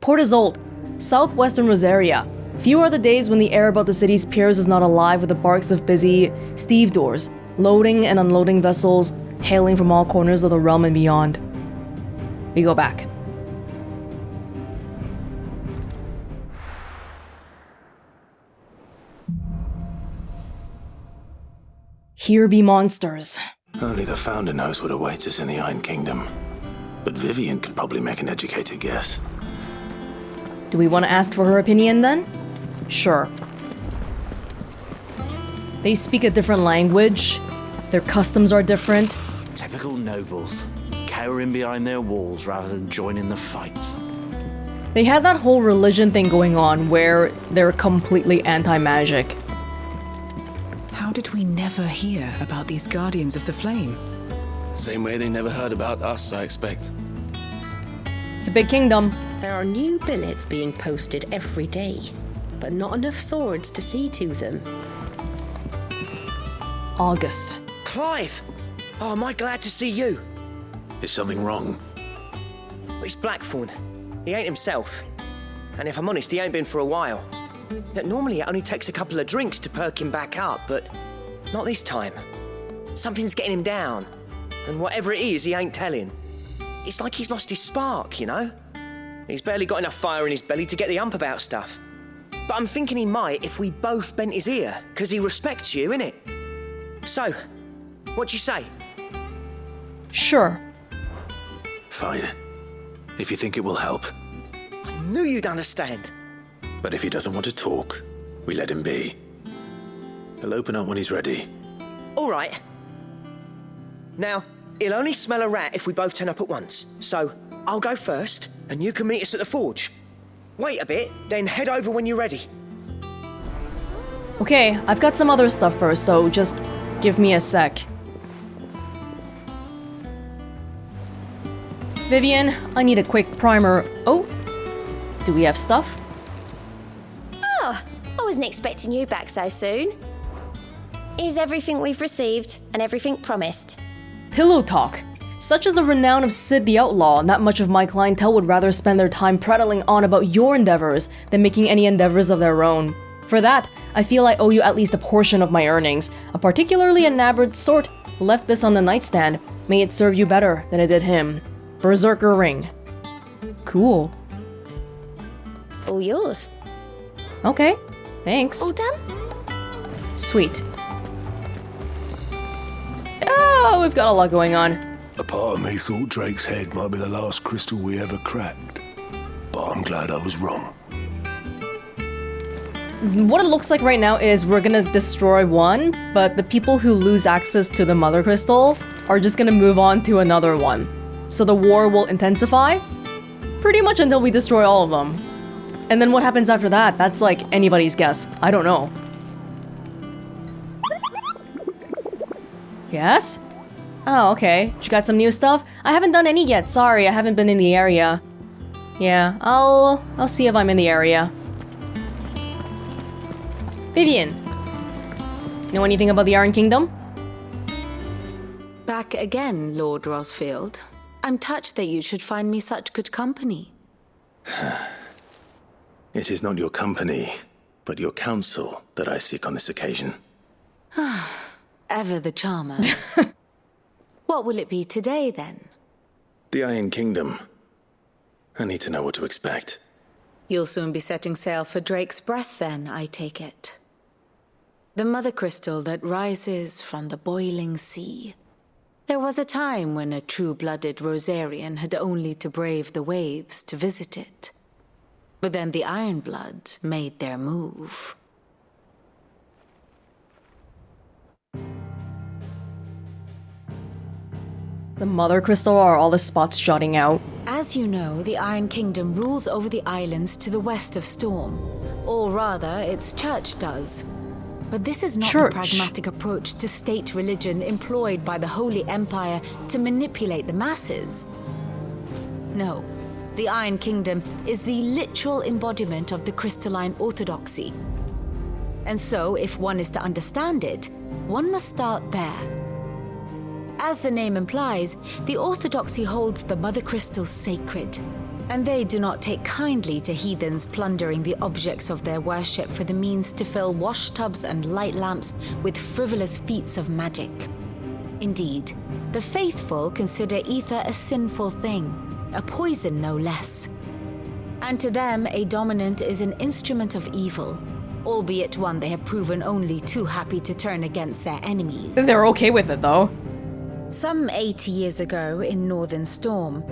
port is old. Southwestern Rosaria. Few are the days when the air about the city's piers is not alive with the barks of busy stevedores, loading and unloading vessels, hailing from all corners of the realm and beyond. We go back. Here be monsters. Only the Founder knows what awaits us in the Iron Kingdom. But Vivian could probably make an educated guess. Do we want to ask for her opinion then? Sure. They speak a different language. Their customs are different. Typical nobles, cowering behind their walls rather than joining the fight. They have that whole religion thing going on where they're completely anti-magic. How did we never hear about these Guardians of the Flame? Same way they never heard about us, I expect. It's a big kingdom. There are new billets being posted every day, but not enough swords to see to them. August. Clive! Oh, am I glad to see you? Is something wrong? It's Blackthorne. He ain't himself. And if I'm honest, he ain't been for a while. Normally it only takes a couple of drinks to perk him back up, but not this time. Something's getting him down. And whatever it is, he ain't telling. It's like he's lost his spark, you know? He's barely got enough fire in his belly to get the ump about stuff. But I'm thinking he might if we both bent his ear, because he respects you, innit? So, what you say? Sure. Fine. If you think it will help. I knew you'd understand. But if he doesn't want to talk, we let him be. He'll open up when he's ready. All right. Now, he'll only smell a rat if we both turn up at once. So, I'll go first, and you can meet us at the forge. Wait a bit, then head over when you're ready. Okay, I've got some other stuff first, so just give me a sec. Vivian, I need a quick primer. Oh, do we have stuff? Oh, I wasn't expecting you back so soon. Here's everything we've received and everything promised. Pillow talk. Such is the renown of Sid the Outlaw, that much of my clientele would rather spend their time prattling on about your endeavors than making any endeavors of their own. For that, I feel I owe you at least a portion of my earnings. A particularly enamored sort left this on the nightstand. May it serve you better than it did him. Berserker ring. Cool. All yours. Okay, thanks. All done? Sweet. Oh, we've got a lot going on. A part of me thought Drake's head might be the last crystal we ever cracked. But I'm glad I was wrong. What it looks like right now is we're gonna destroy one, but the people who lose access to the Mothercrystal are just gonna move on to another one. So the war will intensify, pretty much until we destroy all of them. And then what happens after that, that's like anybody's guess. I don't know. Yes? Oh, okay. You got some new stuff? I haven't done any yet, sorry, I haven't been in the area. Yeah, I'll see if I'm in the area. Vivian, know anything about the Iron Kingdom? Back again, Lord Rosfield. I'm touched that you should find me such good company. It is not your company, but your counsel that I seek on this occasion. Ever the charmer. What will it be today, then? The Iron Kingdom. I need to know what to expect. You'll soon be setting sail for Drake's Breath, then, I take it. The Mothercrystal that rises from the boiling sea. There was a time when a true-blooded Rosarian had only to brave the waves to visit it. But then the Ironblood made their move. The Mothercrystal are all the spots jutting out. As you know, the Iron Kingdom rules over the islands to the west of Storm. Or rather, its church does. But this is not the pragmatic approach to state religion employed by the Holy Empire to manipulate the masses. No, the Iron Kingdom is the literal embodiment of the crystalline orthodoxy. And so, if one is to understand it, one must start there. As the name implies, the orthodoxy holds the Mothercrystals sacred. And they do not take kindly to heathens plundering the objects of their worship for the means to fill washtubs and light lamps with frivolous feats of magic. Indeed, the faithful consider ether a sinful thing, a poison no less. And to them, a dominant is an instrument of evil, albeit one they have proven only too happy to turn against their enemies. They're okay with it, though. Some 80 years ago in Northern Storm,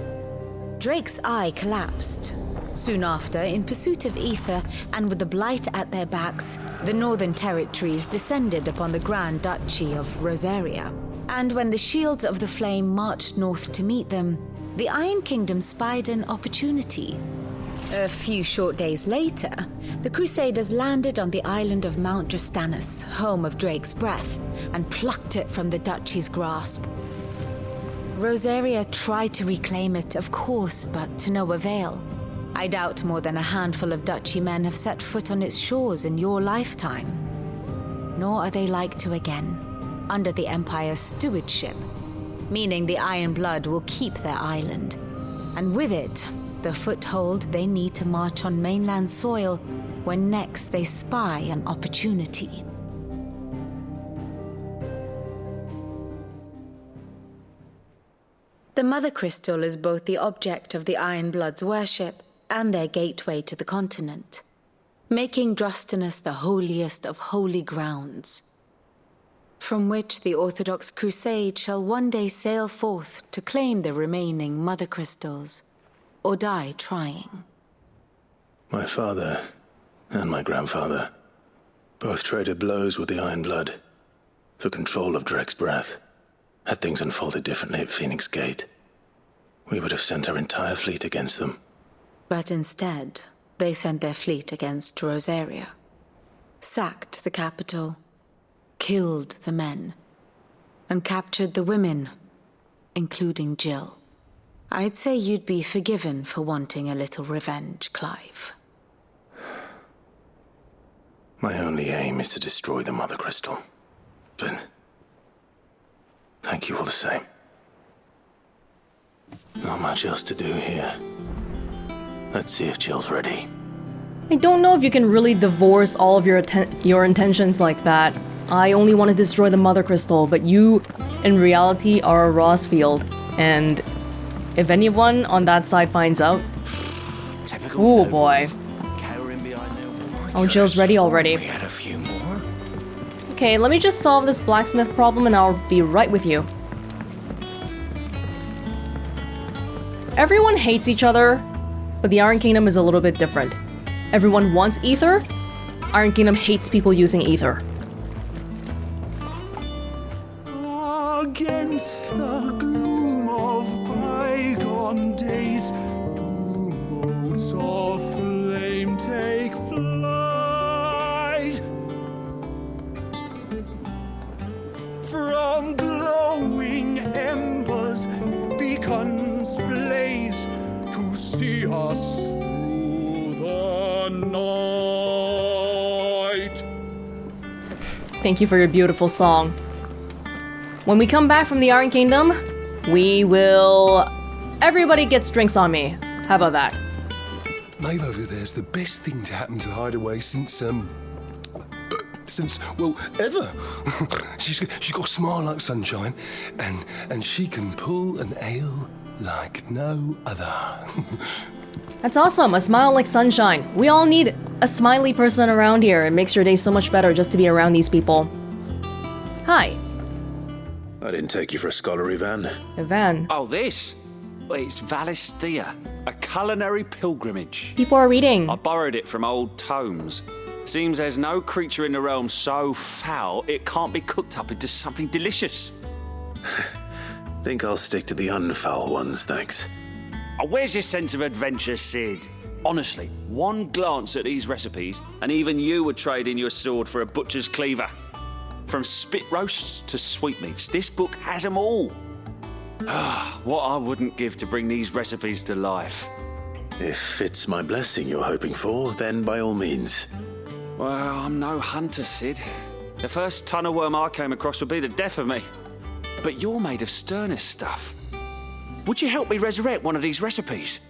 Drake's eye collapsed. Soon after, in pursuit of ether and with the Blight at their backs, the Northern Territories descended upon the Grand Duchy of Rosaria. And when the Shields of the Flame marched north to meet them, the Iron Kingdom spied an opportunity. A few short days later, the Crusaders landed on the island of Mount Drastanus, home of Drake's breath, and plucked it from the duchy's grasp. Rosaria tried to reclaim it, of course, but to no avail. I doubt more than a handful of duchy men have set foot on its shores in your lifetime. Nor are they like to again, under the Empire's stewardship, meaning the Iron Blood will keep their island, and with it, the foothold they need to march on mainland soil when next they spy an opportunity. The Mothercrystal is both the object of the Iron Blood's worship and their gateway to the continent, making Drastanus the holiest of holy grounds, from which the Orthodox Crusade shall one day sail forth to claim the remaining Mothercrystals, or die trying. My father and my grandfather both traded blows with the Iron Blood for control of Drake's breath. Had things unfolded differently at Phoenix Gate, we would have sent our entire fleet against them. But instead, they sent their fleet against Rosaria, sacked the capital, killed the men, and captured the women, including Jill. I'd say you'd be forgiven for wanting a little revenge, Clive. My only aim is to destroy the Mothercrystal, but thank you all the same. Not much else to do here. Let's see if Jill's ready. I don't know if you can really divorce all of your intentions like that. I only want to destroy the Mothercrystal, but you, in reality, are a Rossfield, and if anyone on that side finds out... Oh boy. Oh, Jill's ready already. We had a few more. Okay, let me just solve this blacksmith problem and I'll be right with you. Everyone hates each other, but the Iron Kingdom is a little bit different. Everyone wants ether. Iron Kingdom hates people using ether. Against the gloom of bygone days, do motes of flame take flight. From glowing embers, beacons blaze to see us through the night. Thank you for your beautiful song. When we come back from the Iron Kingdom, we will... Everybody gets drinks on me. How about that? Maeve over there's the best thing to happen to Hideaway since, well, ever. she's got a smile like sunshine, and she can pull an ale like no other. That's awesome, a smile like sunshine. We all need a smiley person around here. It makes your day so much better just to be around these people. Hi. I didn't take you for a scholar, Ivan. Ivan. Oh, this? Well, it's Valisthea, a culinary pilgrimage. People are reading. I borrowed it from old tomes. Seems there's no creature in the realm so foul it can't be cooked up into something delicious. Think I'll stick to the unfoul ones, thanks. Oh, where's your sense of adventure, Sid? Honestly, one glance at these recipes, and even you would trade in your sword for a butcher's cleaver. From spit roasts to sweetmeats, this book has them all. What I wouldn't give to bring these recipes to life. If it's my blessing you're hoping for, then by all means. Well, I'm no hunter, Sid. The first tunnel worm I came across would be the death of me. But you're made of sterner stuff. Would you help me resurrect one of these recipes?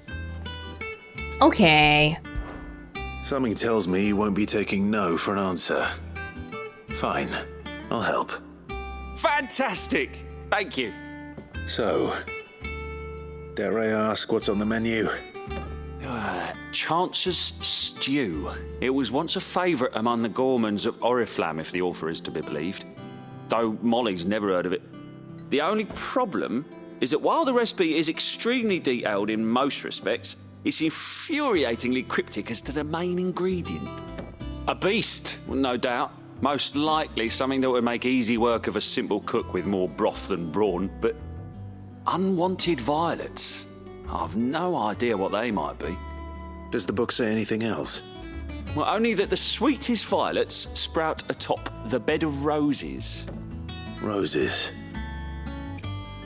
Okay. Something tells me you won't be taking no for an answer. Fine, I'll help. Fantastic! Thank you. So, dare I ask what's on the menu? Chance's Stew. It was once a favourite among the gourmands of Oriflamme, if the author is to be believed. Though Molly's never heard of it. The only problem is that while the recipe is extremely detailed in most respects, it's infuriatingly cryptic as to the main ingredient. A beast, no doubt. Most likely something that would make easy work of a simple cook with more broth than brawn, but unwanted violets. I've no idea what they might be. Does the book say anything else? Well, only that the sweetest violets sprout atop the bed of roses. Roses.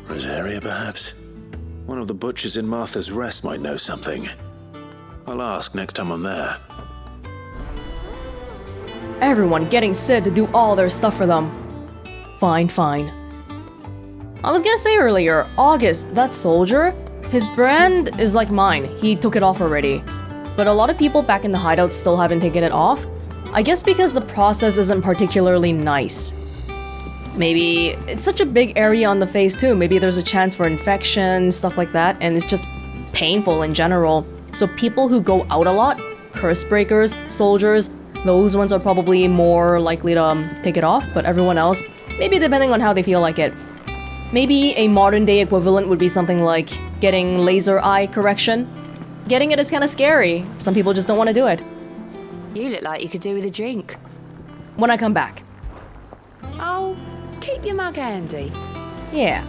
Rosaria, perhaps? One of the butchers in Martha's Rest might know something. I'll ask next time I'm there. Everyone getting Sid to do all their stuff for them. Fine, fine. I was gonna say earlier, August, that soldier, his brand is like mine. He took it off already. But a lot of people back in the hideout still haven't taken it off. I guess because the process isn't particularly nice. Maybe it's such a big area on the face too. Maybe there's a chance for infection, stuff like that, and it's just painful in general. So people who go out a lot, curse breakers, soldiers, those ones are probably more likely to take it off, but everyone else, maybe depending on how they feel like it. Maybe a modern day equivalent would be something like getting laser eye correction. Getting it is kind of scary. Some people just don't want to do it. You look like you could do with a drink. When I come back. Oh, keep your mug handy. Yeah.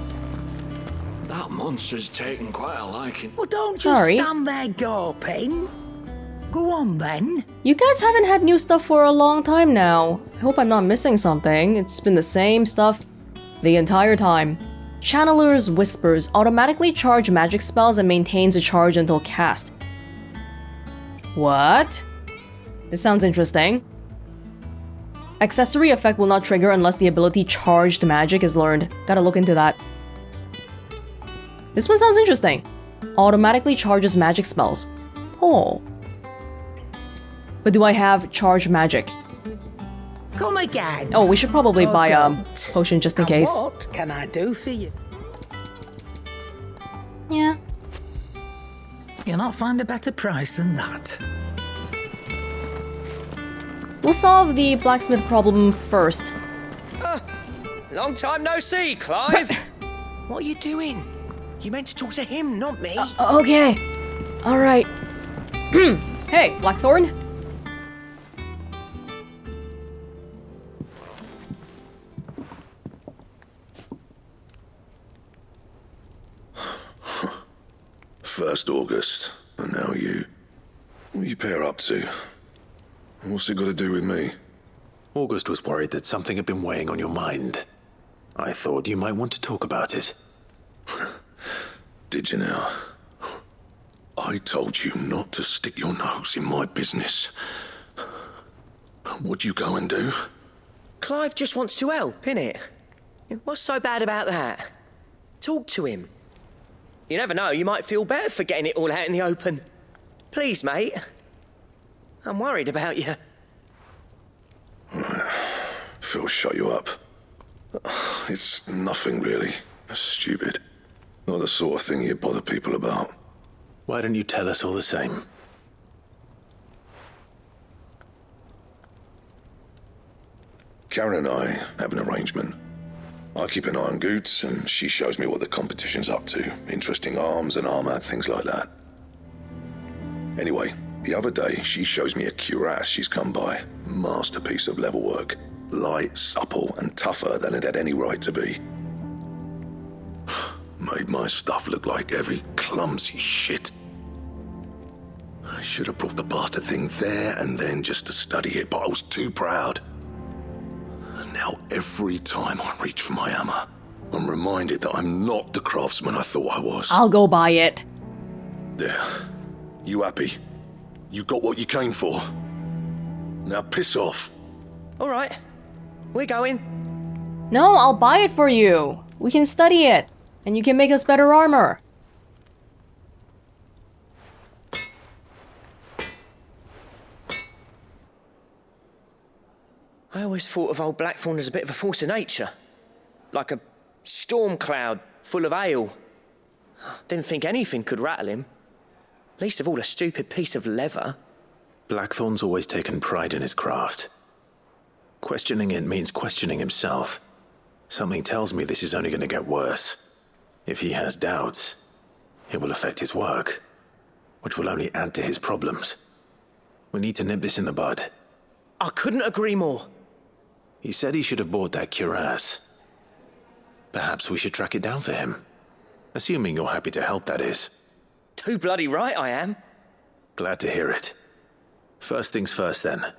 That monster's taken quite a liking. Well, don't Sorry. just stand there gawping. Go on then. You guys haven't had new stuff for a long time now. I hope I'm not missing something. It's been the same stuff the entire time. Channeler's Whispers automatically charge magic spells and maintains a charge until cast. What? This sounds interesting. Accessory effect will not trigger unless the ability Charged Magic is learned. Gotta look into that. This one sounds interesting. Automatically charges magic spells. Oh. But do I have Charged Magic? Come again. Oh, we should probably buy a don't. potion just in And case. What can I do for you? Yeah. You'll not find a better price than that. We'll solve the blacksmith problem first. Long time no see, Clive. What are you doing? You meant to talk to him, not me. Okay. Alright. Hey, Blackthorne. First August, and now you. What are you pair up to? What's it got to do with me? August was worried that something had been weighing on your mind. I thought you might want to talk about it. Did you now? I told you not to stick your nose in my business. What'd you go and do? Clive just wants to help, innit? What's so bad about that? Talk to him. You never know, you might feel better for getting it all out in the open. Please, mate. I'm worried about you. Phil shut you up. It's nothing really. Stupid. Not the sort of thing you bother people about. Why don't you tell us all the same? Karen and I have an arrangement. I keep an eye on Goots, and she shows me what the competition's up to. Interesting arms and armor, things like that. Anyway, the other day, she shows me a cuirass she's come by. Masterpiece of level work. Light, supple, and tougher than it had any right to be. Made my stuff look like heavy, clumsy shit. I should have brought the bastard thing there and then just to study it, but I was too proud. And now every time I reach for my hammer, I'm reminded that I'm not the craftsman I thought I was. I'll go buy it. There. You happy? You got what you came for. Now piss off. All right. We're going. No, I'll buy it for you. We can study it, and you can make us better armor. I always thought of old Blackthorne as a bit of a force of nature. Like a storm cloud full of ale. Didn't think anything could rattle him. Least of all a stupid piece of leather. Blackthorne's always taken pride in his craft. Questioning it means questioning himself. Something tells me this is only going to get worse. If he has doubts, it will affect his work, which will only add to his problems. We need to nip this in the bud. I couldn't agree more. He said he should have bought that cuirass. Perhaps we should track it down for him. Assuming you're happy to help, that is. Too bloody right I am. Glad to hear it. First things first, then.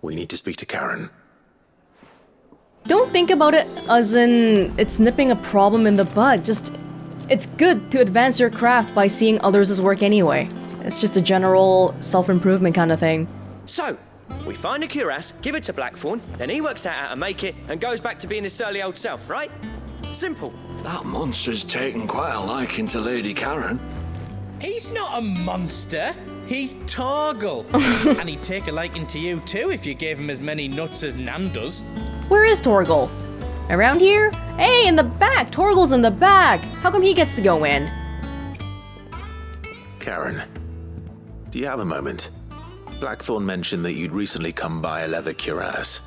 We need to speak to Karen. Don't think about it as in it's nipping a problem in the bud. Just, it's good to advance your craft by seeing others' work anyway. It's just a general self-improvement kind of thing. So, we find a cuirass, give it to Blackthorne, then he works out how to make it and goes back to being his surly old self, right? Simple. That monster's taken quite a liking to Lady Karen. He's not a monster. He's Torgal. And he'd take a liking to you too if you gave him as many nuts as Nan does. Where is Torgal? Around here? Hey, in the back! Torgal's in the back! How come he gets to go in? Karen, do you have a moment? Blackthorne mentioned that you'd recently come by a leather cuirass.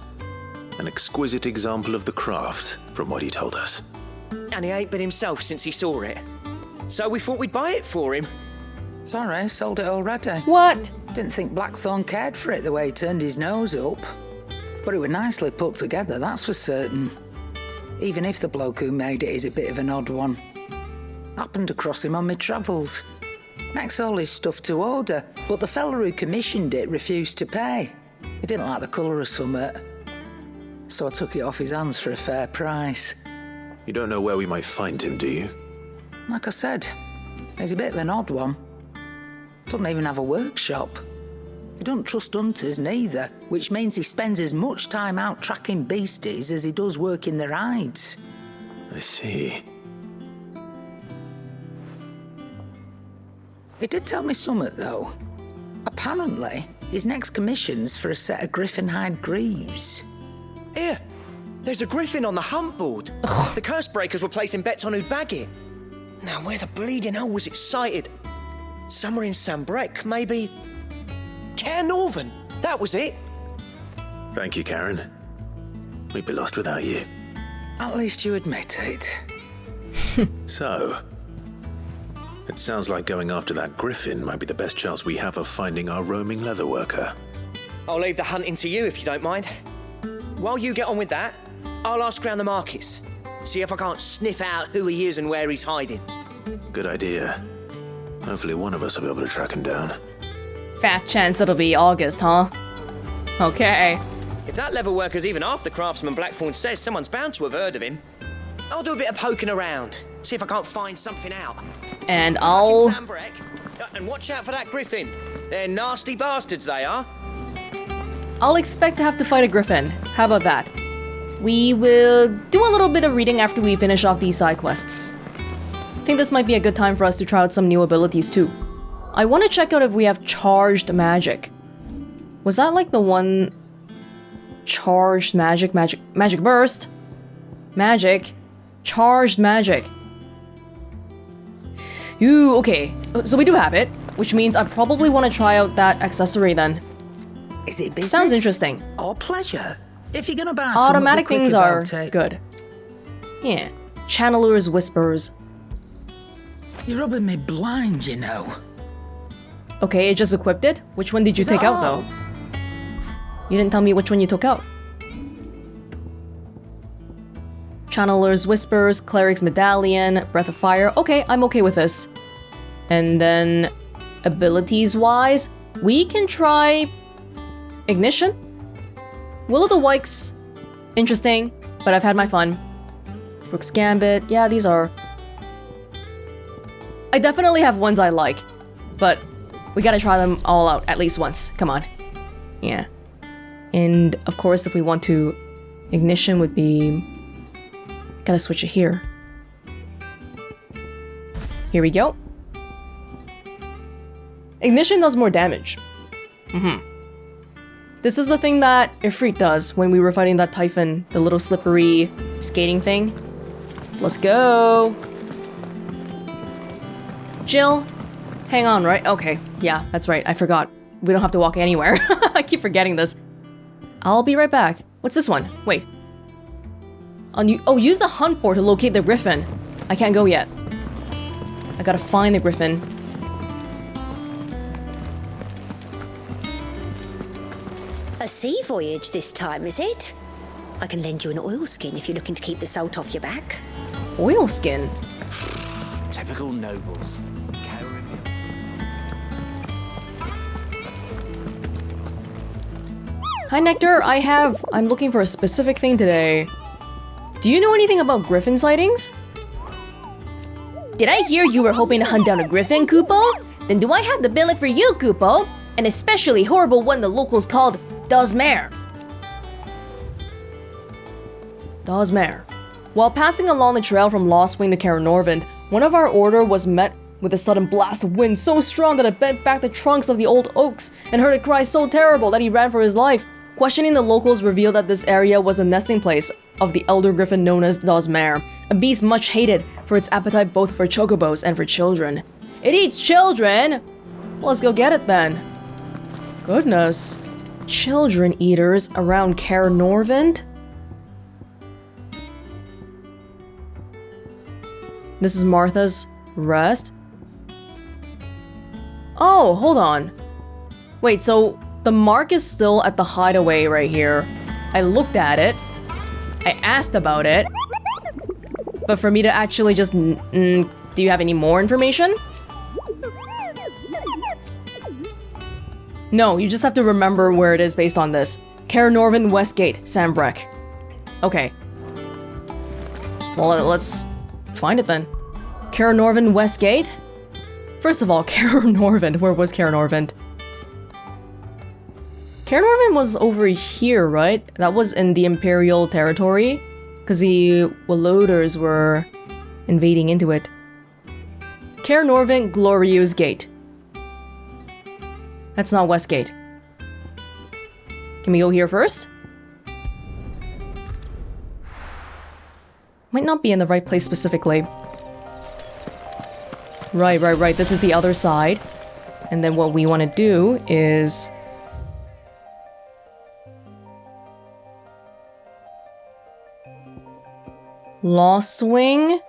An exquisite example of the craft, from what he told us. And he ain't been himself since he saw it. So we thought we'd buy it for him. Sorry, sold it already. What? Didn't think Blackthorne cared for it the way he turned his nose up. But it was nicely put together, that's for certain. Even if the bloke who made it is a bit of an odd one. Happened across him on my travels. Makes all his stuff to order, but the fella who commissioned it refused to pay. He didn't like the colour of summit. So I took it off his hands for a fair price. You don't know where we might find him, do you? Like I said, he's a bit of an odd one. Doesn't even have a workshop. He don't trust hunters neither, which means he spends as much time out tracking beasties as he does working their hides. I see. He did tell me something, though. Apparently, his next commission's for a set of Griffin hide greaves. Here, there's a Griffin on the hunt board. The curse breakers were placing bets on who'd bag it. Now, where the bleeding hell was it sighted? Somewhere in Sambrec, maybe... Care Northern, that was it. Thank you, Karen. We'd be lost without you. At least you admit it. So, it sounds like going after that Griffin might be the best chance we have of finding our roaming leatherworker. I'll leave the hunting to you if you don't mind. While you get on with that, I'll ask around the markets. See if I can't sniff out who he is and where he's hiding. Good idea. Hopefully one of us will be able to track him down. Fat chance it'll be August, huh? Okay. If that leatherworker's even half the craftsman Blackthorne says, someone's bound to have heard of him. I'll do a bit of poking around, see if I can't find something out. And I'll... And watch out for that Griffin. They're nasty bastards, they are. I'll expect to have to fight a Griffin. How about that? We will do a little bit of reading after we finish off these side quests. I think this might be a good time for us to try out some new abilities too. I want to check out if we have charged magic. Was that like the one... Charged magic burst? Magic. Charged magic. Ooh, okay. So we do have it, which means I probably want to try out that accessory then. Is it business? Sounds interesting. Or pleasure? If you're gonna buy automatic things are good. Yeah. Channeler's Whispers. You're rubbing me blind, you know. Okay, it just equipped it? Which one did you take out, though? You didn't tell me which one you took out. Channeler's Whispers, Cleric's Medallion, Breath of Fire. Okay, I'm okay with this. And then, abilities-wise, we can try... Ignition? Will of the Wikes. Interesting, but I've had my fun. Rook's Gambit. Yeah, these are... I definitely have ones I like, but we gotta try them all out at least once. Come on. Yeah. And of course, if we want to... Ignition would be... Gotta switch it here. Here we go. Ignition does more damage. This is the thing that Ifrit does when we were fighting that Typhon, the little slippery skating thing. Let's go. Jill, hang on, right? Okay, yeah, that's right, I forgot. We don't have to walk anywhere. I keep forgetting this. I'll be right back. What's this one? Wait. Oh, use the hunt board to locate the Griffin. I can't go yet. I gotta find the Griffin. A sea voyage this time, is it? I can lend you an oilskin if you're looking to keep the salt off your back. Oilskin? Typical nobles. Hi Nectar, I'm looking for a specific thing today. Do you know anything about Griffin sightings? Did I hear you were hoping to hunt down a Griffin, Kupo? Then do I have the billet for you, Kupo? An especially horrible one the locals called Dosmare. Dosmare. While passing along the trail from Lost Wing to Karanorvand, one of our order was met with a sudden blast of wind so strong that it bent back the trunks of the old oaks and heard a cry so terrible that he ran for his life. Questioning the locals revealed that this area was a nesting place of the elder griffin known as Dosmare, a beast much hated for its appetite both for chocobos and for children. It eats children? Let's go get it then. Goodness. Children eaters around Karanorvand? This is Martha's rest? Oh, hold on. Wait, so the mark is still at the Hideaway right here. I looked at it. I asked about it. But for me to actually just... do you have any more information? No, you just have to remember where it is based on this. Karanorvand Westgate, Sambrek. Okay. Well, let's find it then. Karanorvand Westgate? First of all, Karanorvand. Where was Karanorvand? Karanorvand was over here, right? That was in the Imperial territory? Because the Waloders were invading into it. Karanorvand Glorious Gate. That's not Westgate. Can we go here first? Might not be in the right place specifically. Right. This is the other side. And then what we want to do is... Lost Wing?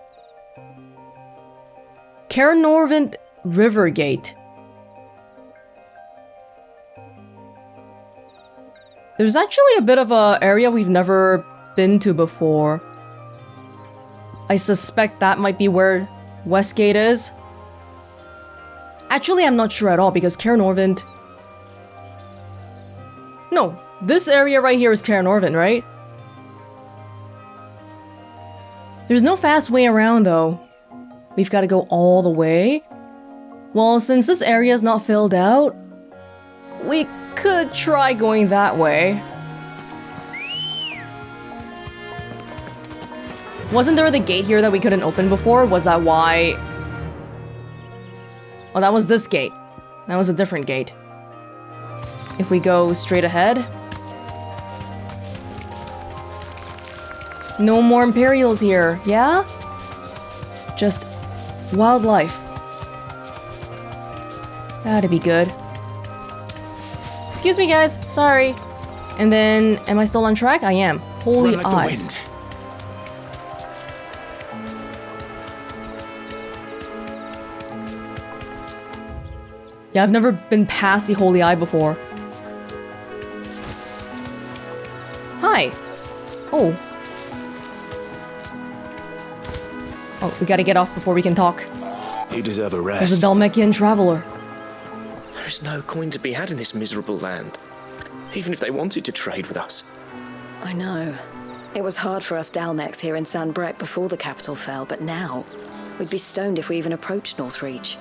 Karanorvand Rivergate. There's actually a bit of a area we've never been to before. I suspect that might be where Westgate is. Actually, I'm not sure at all because Karanorvand... No, this area right here is Karanorvand, right? There's no fast way around though. We've got to go all the way. Well, since this area is not filled out, we could try going that way. Wasn't there the gate here that we couldn't open before? Was that why? Oh, that was this gate. That was a different gate. If we go straight ahead. No more Imperials here, yeah? Just wildlife. That'd be good. Excuse me, guys. Sorry. And then, am I still on track? I am. Holy Run like eye. the wind. Yeah, I've never been past the Holy Eye before. Hi. Oh. Oh, we gotta get off before we can talk. You deserve a rest. There's a Dhalmekian traveler. There is no coin to be had in this miserable land, even if they wanted to trade with us. I know. It was hard for us Dalmex here in Sanbrek before the capital fell, but now we'd be stoned if we even approached Northreach.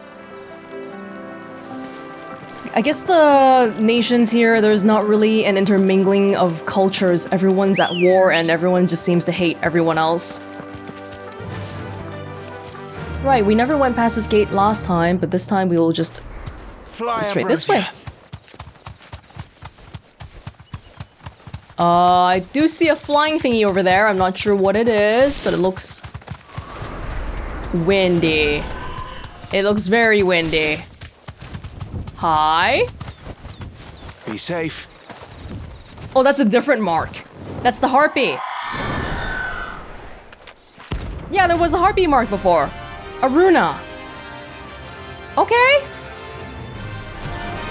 I guess the nations here, there's not really an intermingling of cultures. Everyone's at war and everyone just seems to hate everyone else. Right, we never went past this gate last time, but this time we will just go straight this way. I do see a flying thingy over there. I'm not sure what it is, but it looks windy. It looks very windy. Hi? Be safe. Oh, that's a different mark. That's the harpy. Yeah, there was a harpy mark before. A runa. Okay.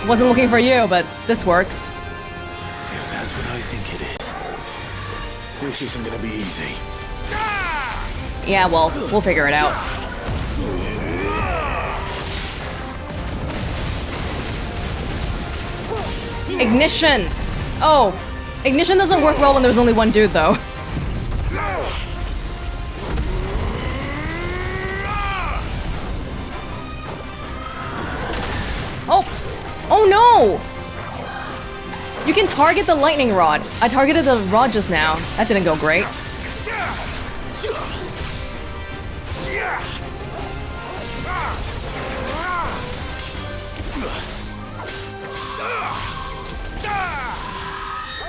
Wasn't looking for you, but this works. If that's what I think it is, this isn't gonna be easy. Yeah, well, we'll figure it out. Ignition! Oh, ignition doesn't work well when there's only one dude, though. Oh! Oh no! You can target the lightning rod. I targeted the rod just now. That didn't go great.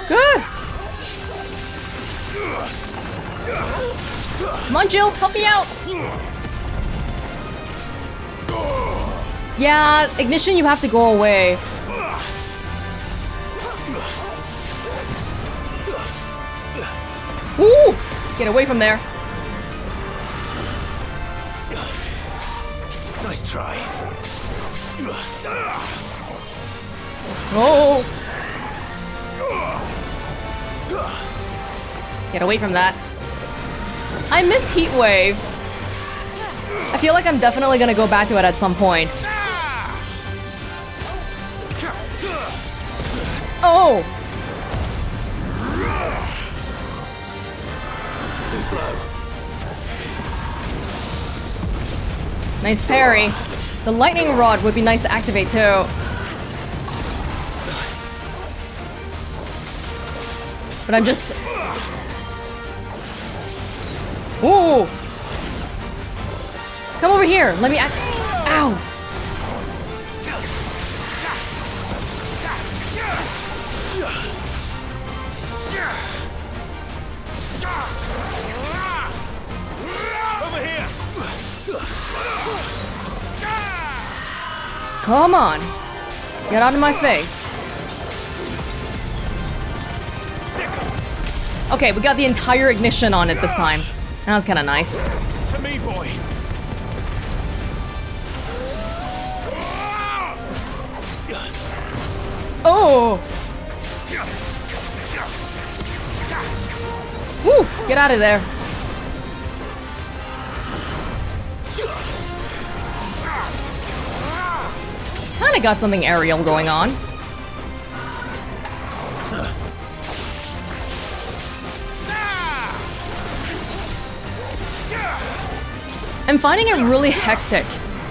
Good! Come on, Jill, help me out! Yeah, ignition, you have to go away. Woo! Get away from there. Nice try. Oh! Get away from that. I miss Heatwave. I feel like I'm definitely gonna go back to it at some point. Oh! Nice parry. The lightning rod would be nice to activate too. But I'm just... Ooh! Come over here, let me act... Ow! Over here. Come on! Get out of my face. Okay, we got the entire ignition on it this time. That was kind of nice. To me, boy. Oh! Woo! Get out of there. Kinda got something aerial going on. I'm finding it really hectic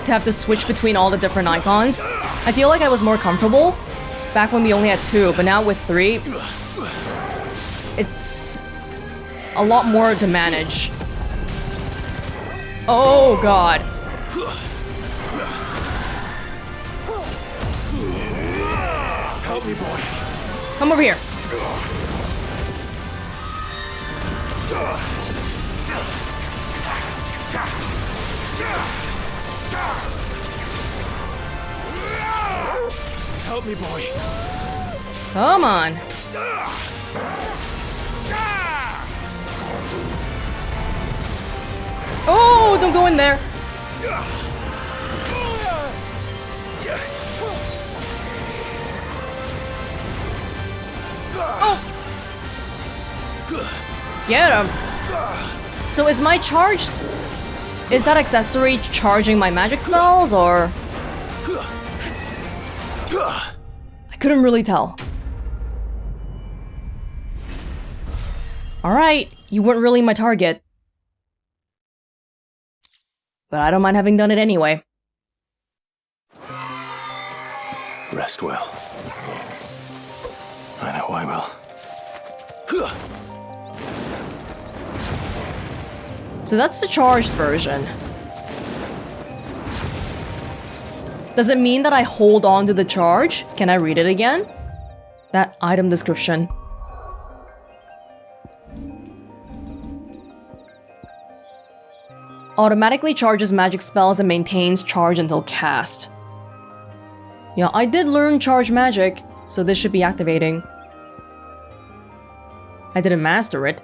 to have to switch between all the different icons. I feel like I was more comfortable back when we only had 2, but now with 3, it's a lot more to manage. Oh god. Help me, boy. Come over here. Help me, boy. Come on. Oh, don't go in there. Oh. Get him. So is my charge... Is that accessory charging my magic spells, or... I couldn't really tell. Alright, you weren't really my target. But I don't mind having done it anyway. Rest well. I know I will. So that's the charged version. Does it mean that I hold on to the charge? Can I read it again? That item description. Automatically charges magic spells and maintains charge until cast. Yeah, I did learn charge magic, so this should be activating. I didn't master it.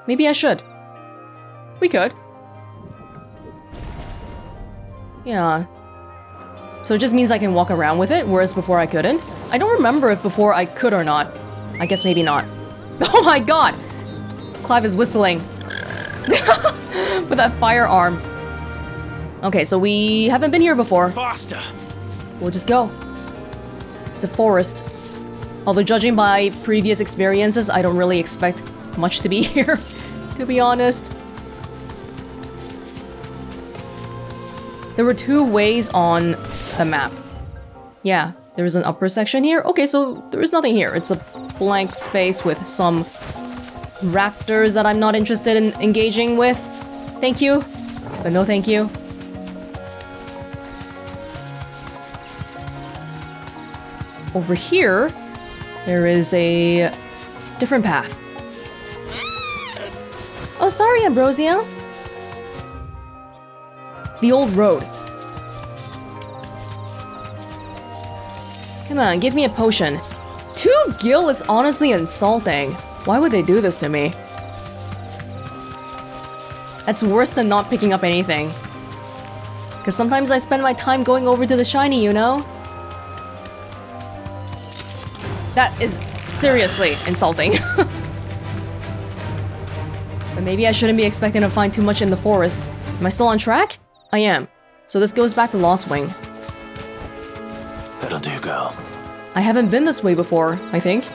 Maybe I should. We could. Yeah. So it just means I can walk around with it, whereas before I couldn't. I don't remember if before I could or not. I guess maybe not. Oh my god! Clive is whistling. With that firearm. Okay, so we haven't been here before. Faster! We'll just go. It's a forest. Although judging by previous experiences, I don't really expect much to be here, to be honest. There were 2 ways on the map. Yeah, there's an upper section here. Okay, so there is nothing here. It's a blank space with some raptors that I'm not interested in engaging with. Thank you, but no thank you. Over here, there is a different path. Oh, sorry, Ambrosia. The old road. Come on, give me a potion. 2 gil is honestly insulting. Why would they do this to me? That's worse than not picking up anything. Because sometimes I spend my time going over to the shiny, you know? That is seriously insulting. But maybe I shouldn't be expecting to find too much in the forest. Am I still on track? I am. So this goes back to Lost Wing. That'll do, girl. I haven't been this way before, I think.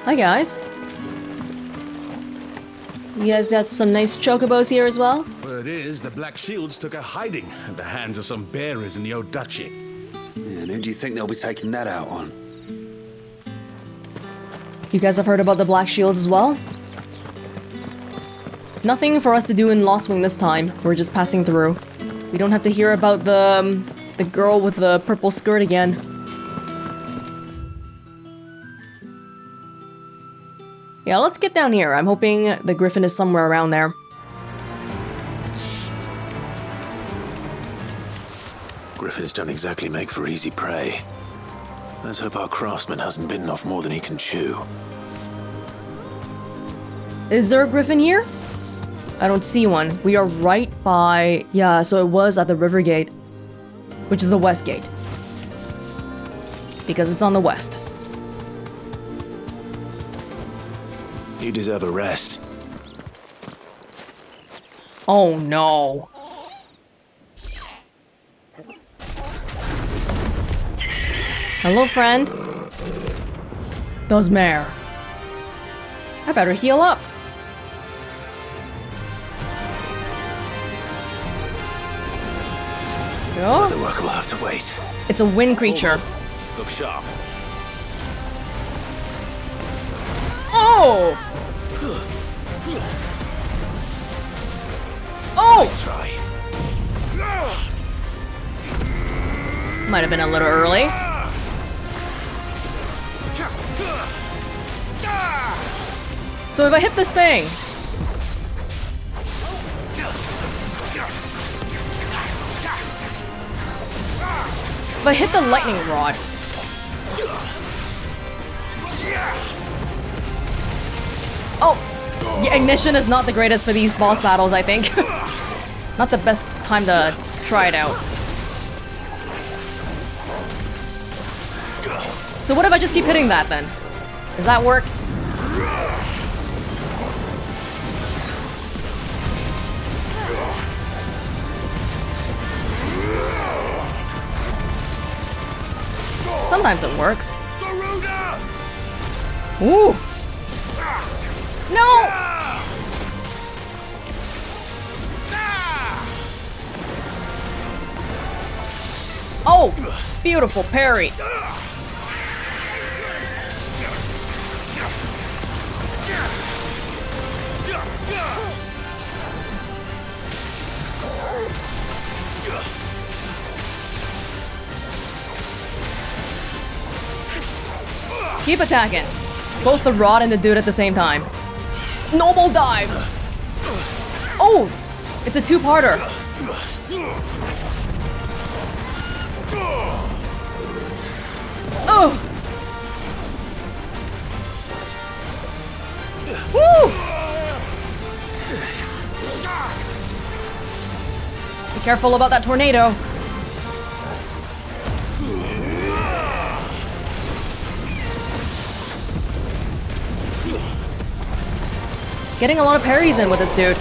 Hi guys. You guys got some nice chocobos here as well? Word is, the Black Shields took a hiding at the hands of some bearers in the old duchy. Yeah, and who do you think they'll be taking that out on? You guys have heard about the Black Shields as well? Nothing for us to do in Lost Wing this time. We're just passing through. We don't have to hear about the girl with the purple skirt again. Yeah, let's get down here. I'm hoping the Griffin is somewhere around there. Griffins don't exactly make for easy prey. Let's hope our craftsman hasn't bitten off more than he can chew. Is there a Griffin here? I don't see one. We are right by... Yeah, so it was at the river gate, which is the west gate. Because it's on the west. You deserve a rest. Oh no. Hello, friend. Dozmare. I better heal up. Oh. The work will have to wait. It's a wind creature. Look sharp. Oh! Oh! Nice try. Might have been a little early. So if I hit this thing... If I hit the lightning rod... Oh! Yeah, ignition is not the greatest for these boss battles, I think. Not the best time to try it out. So what if I just keep hitting that then? Does that work? Sometimes it works. Ooh! No! Oh! Beautiful parry. Keep attacking. Both the rod and the dude at the same time. Normal dive. Oh, it's a two-parter. Oh. Woo. Be careful about that tornado. Getting a lot of parries in with this dude.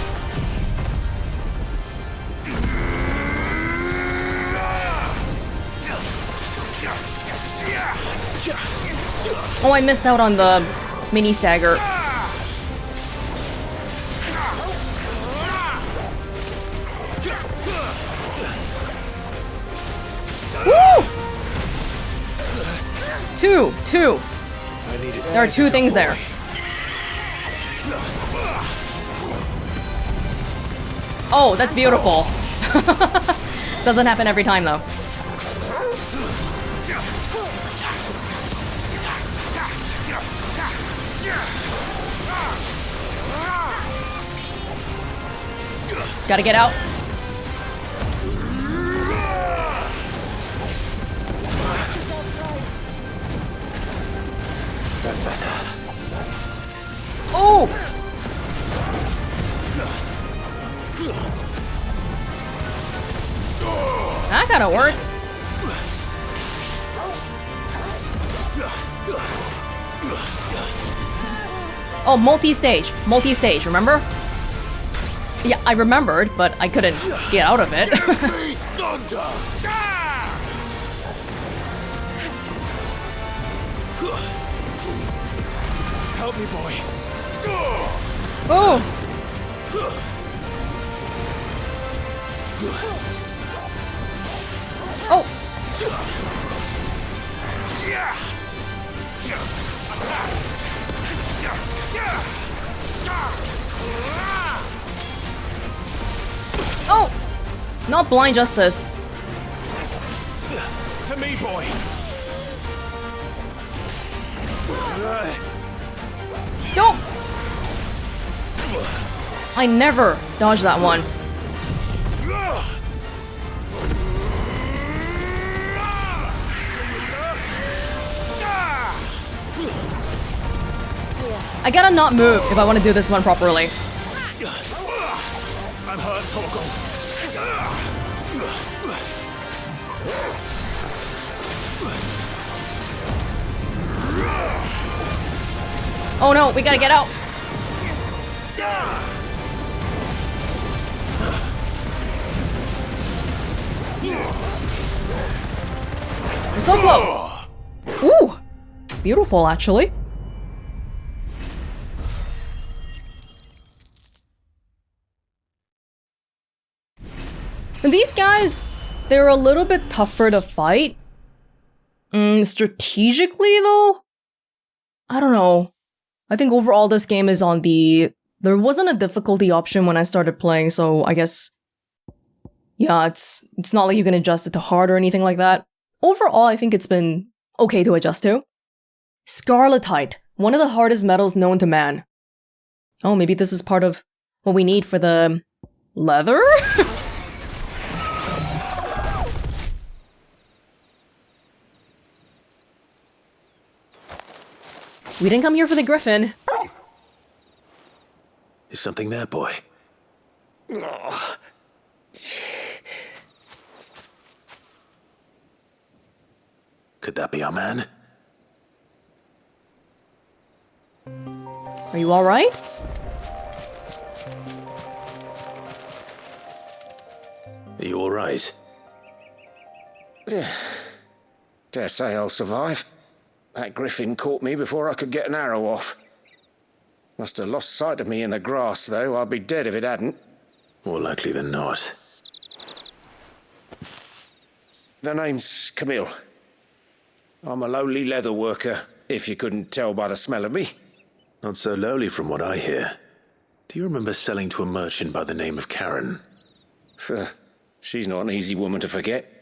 Oh, I missed out on the mini stagger. Woo! Two. There are two things there. Oh, that's beautiful. Doesn't happen every time, though. Gotta get out. That's better. Oh! That kind of works. Oh, multi-stage, remember? Yeah, I remembered, but I couldn't get out of it. Help me, boy. Oh! Oh! Oh! Not blind justice. To me, boy. Don't! I never dodged that one. I gotta not move if I want to do this one properly. I'm hurt, Torgal. Oh no, we gotta get out. We're so close. Ooh, beautiful actually. And these guys, they're a little bit tougher to fight. Strategically though, I don't know. I think overall this game is on the... There wasn't a difficulty option when I started playing, so I guess... Yeah, it's not like you can adjust it to hard or anything like that. Overall, I think it's been okay to adjust to. Scarletite, one of the hardest metals known to man. Oh, maybe this is part of what we need for the... leather? We didn't come here for the Griffin. Is something there, boy? Could that be our man? Are you alright? Are you alright? Dare say I'll survive. That Griffin caught me before I could get an arrow off. Must have lost sight of me in the grass, though. I'd be dead if it hadn't. More likely than not. The name's Camille. I'm a lowly leather worker, if you couldn't tell by the smell of me. Not so lowly from what I hear. Do you remember selling to a merchant by the name of Karen? She's not an easy woman to forget.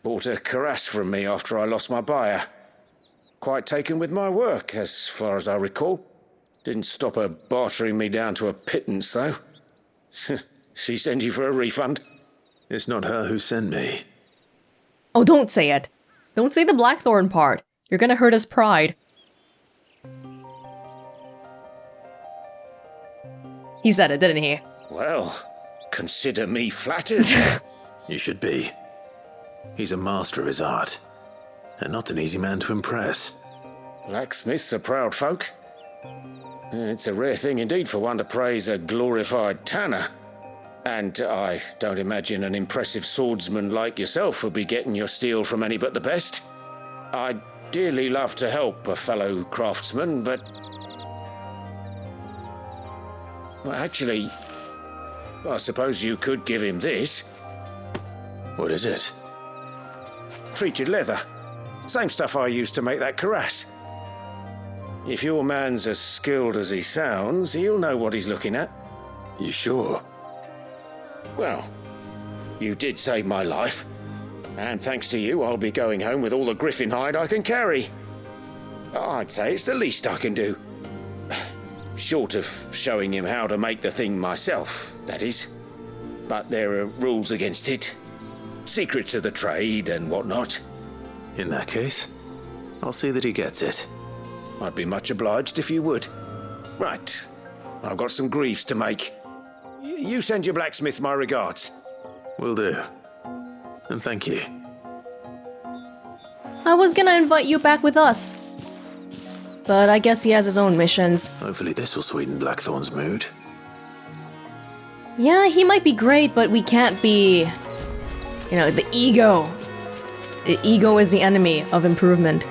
Bought a cuirass from me after I lost my buyer. quite taken with my work, as far as I recall. Didn't stop her bartering me down to a pittance, though. She sent you for a refund? It's not her who sent me. Oh, don't say it. Don't say the Blackthorne part. You're gonna hurt his pride. He said it, didn't he? Well, consider me flattered. You should be. He's a master of his art, and not an easy man to impress. Blacksmiths are proud folk. It's a rare thing indeed for one to praise a glorified tanner. And I don't imagine an impressive swordsman like yourself would be getting your steel from any but the best. I'd dearly love to help a fellow craftsman, but... Well, actually, I suppose you could give him this. What is it? Treated leather. Same stuff I used to make that cuirass. If your man's as skilled as he sounds, he'll know what he's looking at. You sure? Well, you did save my life. And thanks to you, I'll be going home with all the Griffin hide I can carry. I'd say it's the least I can do. Short of showing him how to make the thing myself, that is. But there are rules against it. Secrets of the trade and whatnot. In that case, I'll see that he gets it. I'd be much obliged if you would. Right, I've got some greaves to make. You send your blacksmith my regards. Will do. And thank you. I was gonna invite you back with us. But I guess he has his own missions. Hopefully this will sweeten Blackthorne's mood. Yeah, he might be great, but we can't be... You know, the ego. The ego is the enemy of improvement.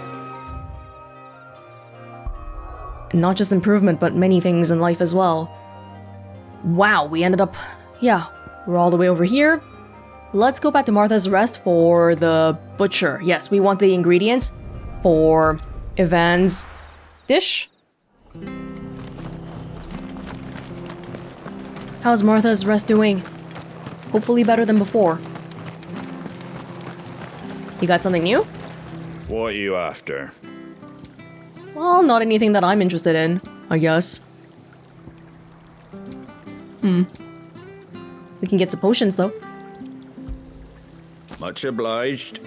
And not just improvement, but many things in life as well. Wow, we ended up... Yeah, we're all the way over here. Let's go back to Martha's Rest for the butcher. Yes, we want the ingredients for Ivan's dish. How's Martha's Rest doing? Hopefully better than before. You got something new? What are you after? Well, not anything that I'm interested in, I guess. We can get some potions, though. Much obliged.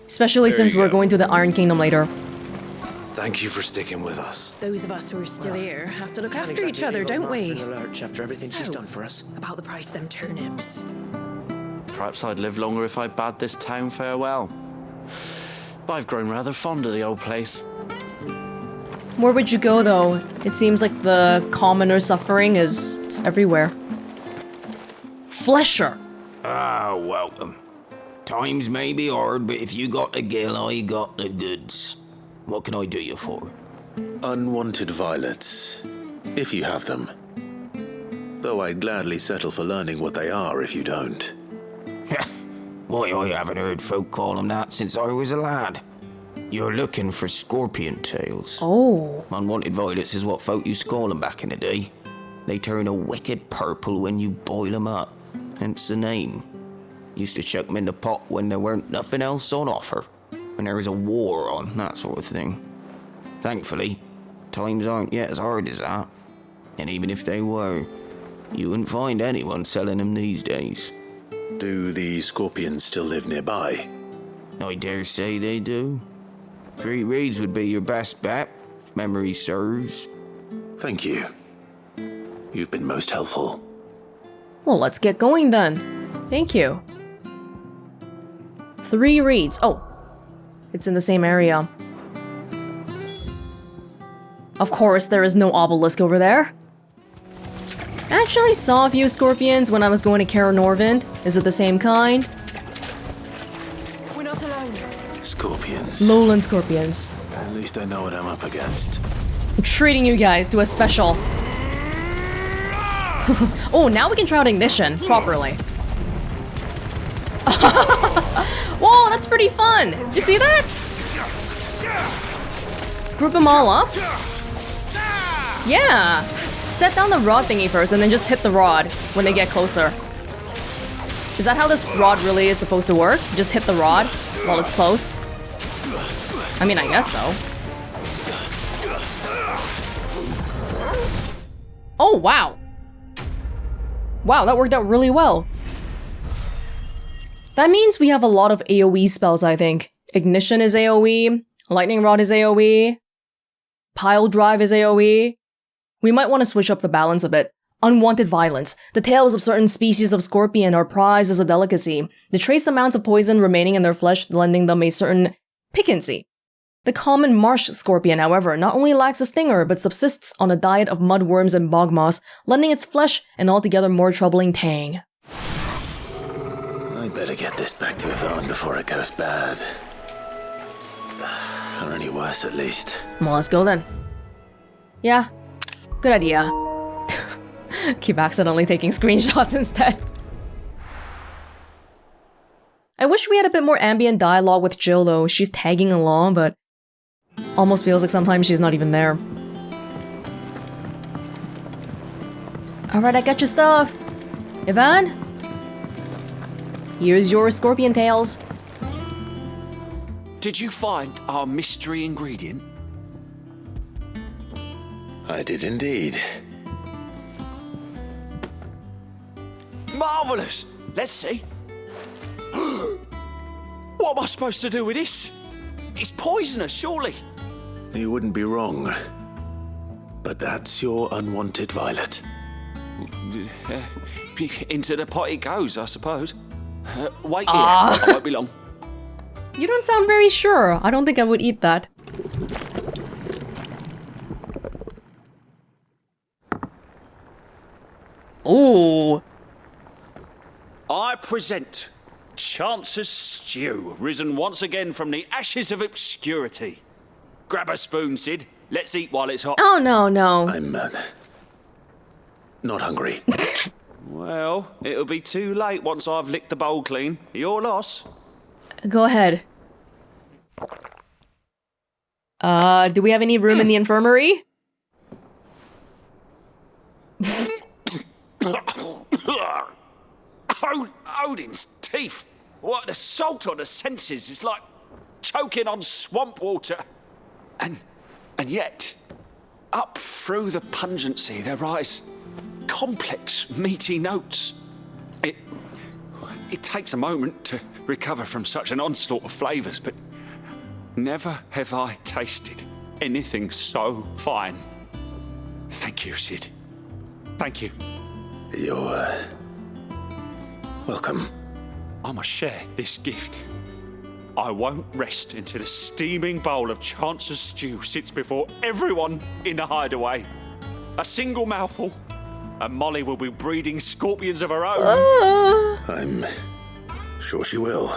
Especially since we're going to the Iron Kingdom later. Thank you for sticking with us. Those of us who are still here have to look after each other, don't we? In the lurch after everything she's done for us. About the price of them turnips. Perhaps I'd live longer if I bade this town farewell. But I've grown rather fond of the old place. Where would you go, though? It seems like the commoner suffering it's everywhere. Flesher! Ah, welcome. Times may be hard, but if you got the gill, I got the goods. What can I do you for? Unwanted violets, if you have them. Though I'd gladly settle for learning what they are if you don't. Why, I haven't heard folk call them that since I was a lad. You're looking for scorpion tails. Oh. Unwanted violets is what folk used to call them back in the day. They turn a wicked purple when you boil them up, hence the name. Used to chuck them in the pot when there weren't nothing else on offer. When there was a war on, that sort of thing. Thankfully, times aren't yet as hard as that. And even if they were, you wouldn't find anyone selling them these days. Do the scorpions still live nearby? I dare say they do. 3 reeds would be your best bet, if memory serves. Thank you. You've been most helpful. Well, let's get going then. Thank you. 3 reeds. Oh, it's in the same area. Of course, there is no obelisk over there. I actually saw a few scorpions when I was going to Cara Norvind. Is it the same kind? We're not alone. Scorpions. Lowland scorpions. At least I know what I'm up against. I'm treating you guys to a special. Oh, now we can try out ignition properly. Whoa, that's pretty fun. Did you see that? Group them all up. Yeah. Step down the rod thingy first and then just hit the rod when they get closer. Is that how this rod really is supposed to work? Just hit the rod while it's close? I mean, I guess so. Oh, wow. Wow, that worked out really well. That means we have a lot of AoE spells, I think. Ignition is AoE, Lightning Rod is AoE, Pile Drive is AoE. We might want to switch up the balance a bit. Unwanted violence. The tails of certain species of scorpion are prized as a delicacy, the trace amounts of poison remaining in their flesh lending them a certain piquancy. The common marsh scorpion, however, not only lacks a stinger, but subsists on a diet of mudworms and bog moss, lending its flesh an altogether more troubling tang. I better get this back to Yvonne before it goes bad. Or any worse, at least. Well, let's go then. Yeah, good idea. Keep accidentally taking screenshots instead. I wish we had a bit more ambient dialogue with Jill though. She's tagging along, but almost feels like sometimes she's not even there. Alright, I got your stuff. Yvonne? Here's your scorpion tails. Did you find our mystery ingredient? I did indeed. Marvellous! Let's see. What am I supposed to do with this? It's poisonous, surely. You wouldn't be wrong. But that's your unwanted violet. Into the pot it goes, I suppose. Wait here, I won't be long. You don't sound very sure. I don't think I would eat that. Ooh. I present Chance's Stew, risen once again from the ashes of obscurity. Grab a spoon, Sid. Let's eat while it's hot. Oh, no, no. I'm, not hungry. Well, it'll be too late once I've licked the bowl clean. Your loss. Go ahead. Do we have any room in the infirmary? Odin's teeth. What an assault on the senses. It's like choking on swamp water. And yet, up through the pungency there rise complex, meaty notes. It takes a moment to recover from such an onslaught of flavours, but never have I tasted anything so fine. Thank you, Sid. Thank you. You're, welcome. I must share this gift. I won't rest until a steaming bowl of Chance's Stew sits before everyone in the Hideaway. A single mouthful, and Molly will be breeding scorpions of her own. I'm sure she will.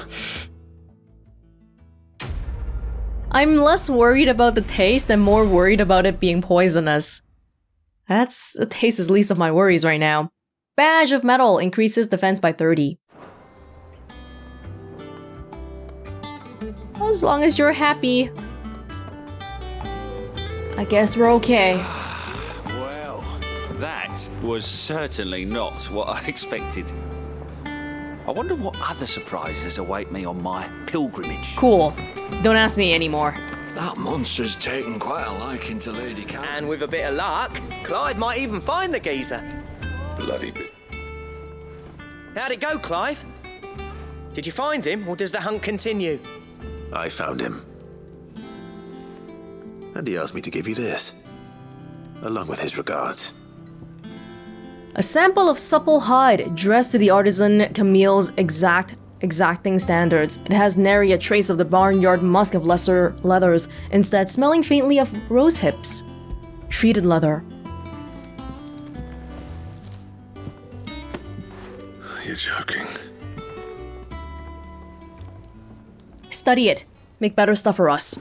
I'm less worried about the taste and more worried about it being poisonous. The taste is least of my worries right now. Badge of Metal increases defense by 30. As long as you're happy. I guess we're okay. Well, that was certainly not what I expected. I wonder what other surprises await me on my pilgrimage. Cool. Don't ask me anymore. That monster's taken quite a liking to Lady Cat. And with a bit of luck, Clive might even find the geezer. Bloody bit. How'd it go, Clive? Did you find him, or does the hunt continue? I found him. And he asked me to give you this, along with his regards. A sample of supple hide dressed to the artisan Camille's exacting standards. It has nary a trace of the barnyard musk of lesser leathers, instead smelling faintly of rose hips. Treated leather. You're joking. Study it. Make better stuff for us.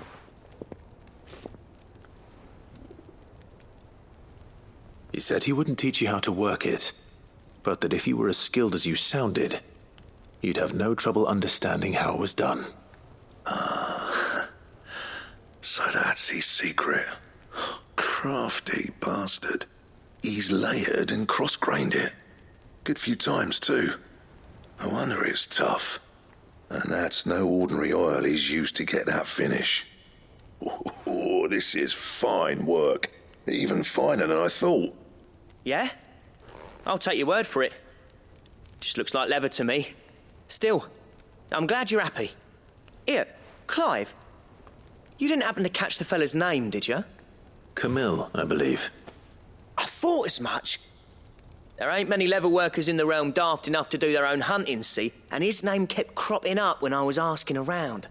He said he wouldn't teach you how to work it, but that if you were as skilled as you sounded, you'd have no trouble understanding how it was done. So that's his secret. Crafty bastard. He's layered and cross-grained it. Good few times, too. No wonder it's tough. And that's no ordinary oil he's used to get that finish. Oh, this is fine work. Even finer than I thought. Yeah? I'll take your word for it. Just looks like leather to me. Still, I'm glad you're happy. Here, Clive. You didn't happen to catch the fella's name, did you? Camille, I believe. I thought as much. There ain't many leather workers in the realm daft enough to do their own hunting, see? And his name kept cropping up when I was asking around.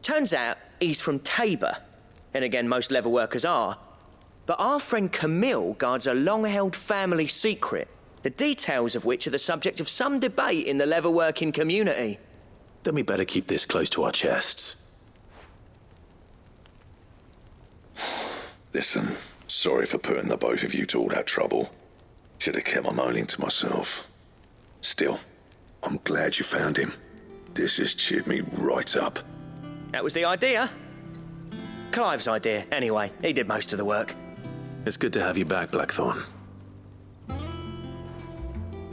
Turns out he's from Tabor. And again, most leather workers are. But our friend Camille guards a long-held family secret, the details of which are the subject of some debate in the leather-working community. Then we better keep this close to our chests. Listen, sorry for putting the both of you to all that trouble. Should have kept my moaning to myself. Still, I'm glad you found him. This has cheered me right up. That was the idea. Clive's idea, anyway. He did most of the work. It's good to have you back, Blackthorne.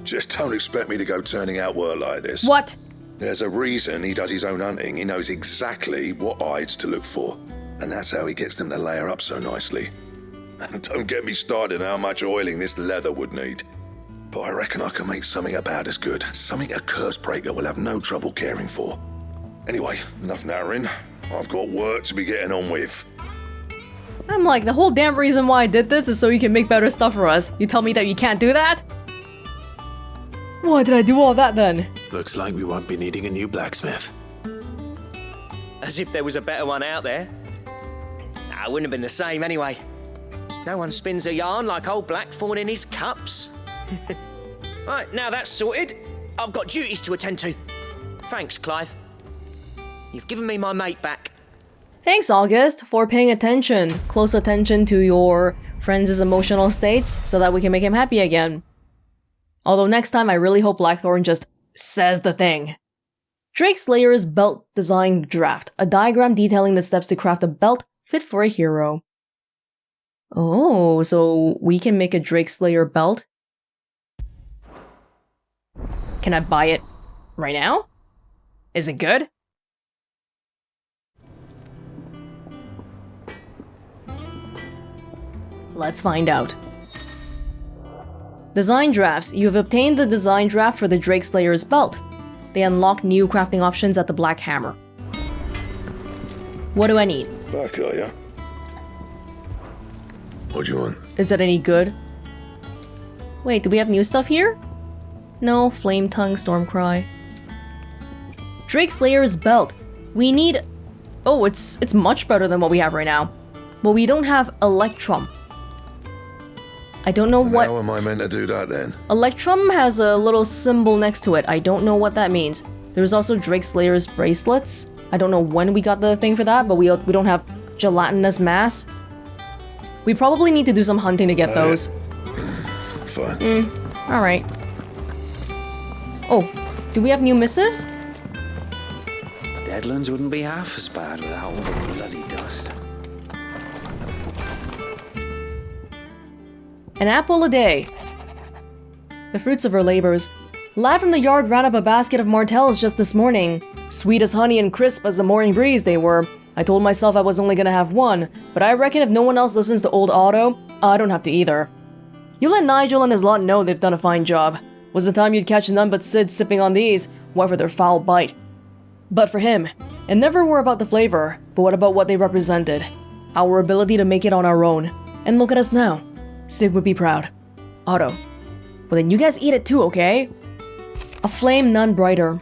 Just don't expect me to go turning out work like this. What? There's a reason he does his own hunting. He knows exactly what hides to look for. And that's how he gets them to layer up so nicely. And don't get me started on how much oiling this leather would need. But I reckon I can make something about as good. Something a curse breaker will have no trouble caring for. Anyway, enough narrowing. I've got work to be getting on with. I'm like, the whole damn reason why I did this is so you can make better stuff for us. You tell me that you can't do that? Why did I do all that then? Looks like we won't be needing a new blacksmith. As if there was a better one out there. Nah, it wouldn't have been the same anyway. No one spins a yarn like old Blackthorne in his cups. Right, now that's sorted, I've got duties to attend to. Thanks, Clive. You've given me my mate back. Thanks, August, for paying attention. Close attention to your friend's emotional states so that we can make him happy again. Although next time I really hope Blackthorne just says the thing. Drake Slayer's Belt Design Draft. A diagram detailing the steps to craft a belt fit for a hero. Oh, so we can make a Drake Slayer belt? Can I buy it right now? Is it good? Let's find out. Design drafts. You have obtained the design draft for the Drake Slayer's belt. They unlock new crafting options at the Black Hammer. What do I need? Back, are ya? What do you want? Is it any good? Wait, do we have new stuff here? No, Flame Tongue, Stormcry. Drake Slayer's belt. We need... Oh, it's much better than what we have right now. But we don't have Electrum. I don't know what... How am I meant to do that then? Electrum has a little symbol next to it. I don't know what that means. There's also Drake Slayer's bracelets. I don't know when we got the thing for that, but we don't have gelatinous mass. We probably need to do some hunting to get those. Fine. Alright. Oh, do we have new missives? Deadlands wouldn't be half as bad without all the bloody dust. An apple a day. The fruits of her labors. Lad from the yard ran up a basket of martels just this morning. Sweet as honey and crisp as the morning breeze they were. I told myself I was only gonna have one, but I reckon if no one else listens to old Otto, I don't have to either. You let Nigel and his lot know they've done a fine job. Was the time you'd catch none but Sid sipping on these, what for their foul bite. But for him, it never were about the flavor, but what about what they represented? Our ability to make it on our own. And look at us now. Sid would be proud. Otto. Well then you guys eat it too, okay? A flame none brighter.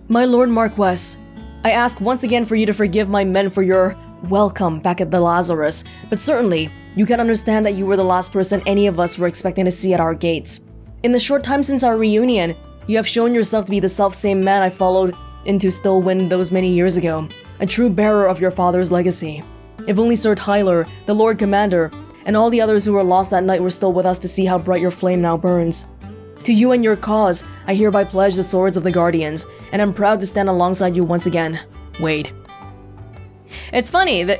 My Lord Marquess, I ask once again for you to forgive my men for your welcome back at the Lazarus, but certainly, you can understand that you were the last person any of us were expecting to see at our gates. In the short time since our reunion, you have shown yourself to be the self-same man I followed into Stillwind those many years ago, a true bearer of your father's legacy. If only Sir Tyler, the Lord Commander, and all the others who were lost that night were still with us to see how bright your flame now burns. To you and your cause, I hereby pledge the swords of the Guardians, and I'm proud to stand alongside you once again. Wade. It's funny that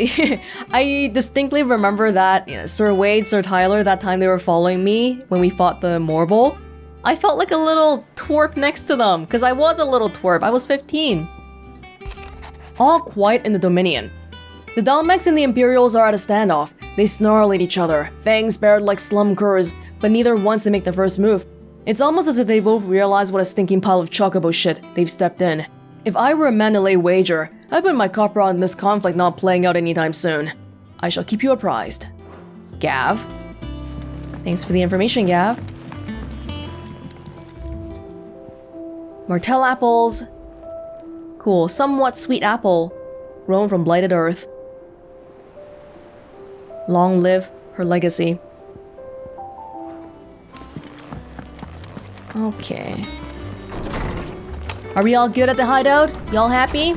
I distinctly remember that Sir Wade, Sir Tyler, that time they were following me when we fought the Morble. I felt like a little twerp next to them, because I was a little twerp. I was 15. All quiet in the Dominion. The Dalmex and the Imperials are at a standoff. They snarl at each other, fangs bared like slum curs, but neither wants to make the first move. It's almost as if they both realize what a stinking pile of chocobo shit they've stepped in. If I were a Mandalay wager, I'd put my copper on this conflict not playing out anytime soon. I shall keep you apprised. Gav. Thanks for the information, Gav. Martell apples. Cool, somewhat sweet apple, grown from blighted earth. Long live her legacy. Okay. Are we all good at the hideout? Y'all happy?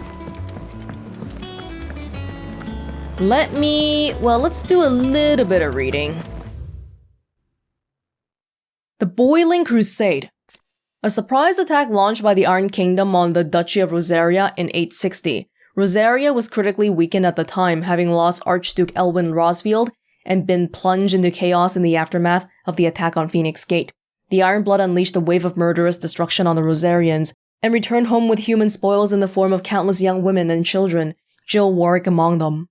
Let's do a little bit of reading. The Boiling Crusade. A surprise attack launched by the Iron Kingdom on the Duchy of Rosaria in 860. Rosaria was critically weakened at the time, having lost Archduke Elwin Rosfield and been plunged into chaos in the aftermath of the attack on Phoenix Gate. The Iron Blood unleashed a wave of murderous destruction on the Rosarians, and returned home with human spoils in the form of countless young women and children, Jill Warwick among them.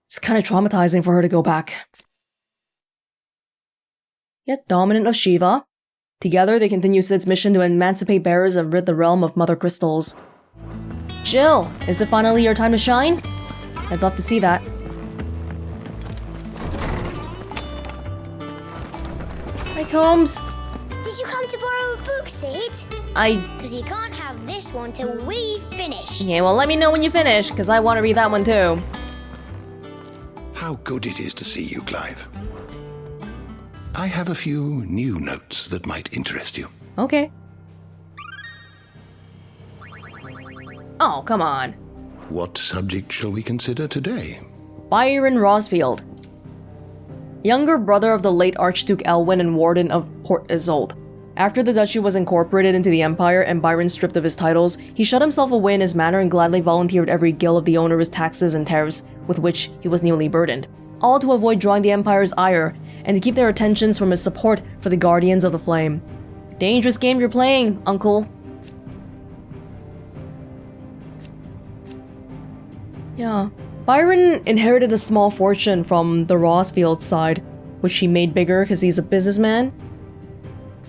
It's kinda traumatizing for her to go back. Yet dominant of Shiva, together they continue Cid's mission to emancipate bearers and rid the realm of Mothercrystals. Jill, is it finally your time to shine? I'd love to see that. Hi, Tomes. Did you come to borrow a book, Cid? Because you can't have this one till we finish. Yeah, well, let me know when you finish, because I want to read that one too. How good it is to see you, Clive. I have a few new notes that might interest you. Okay. Oh, come on. What subject shall we consider today? Byron Rosfield. Younger brother of the late Archduke Elwin and Warden of Port Isolde. After the duchy was incorporated into the Empire and Byron stripped of his titles, he shut himself away in his manor and gladly volunteered every gill of the onerous taxes and tariffs with which he was newly burdened, all to avoid drawing the Empire's ire and to keep their attentions from his support for the Guardians of the Flame. Dangerous game you're playing, Uncle. Yeah. Byron inherited a small fortune from the Rosfield side, which he made bigger because he's a businessman.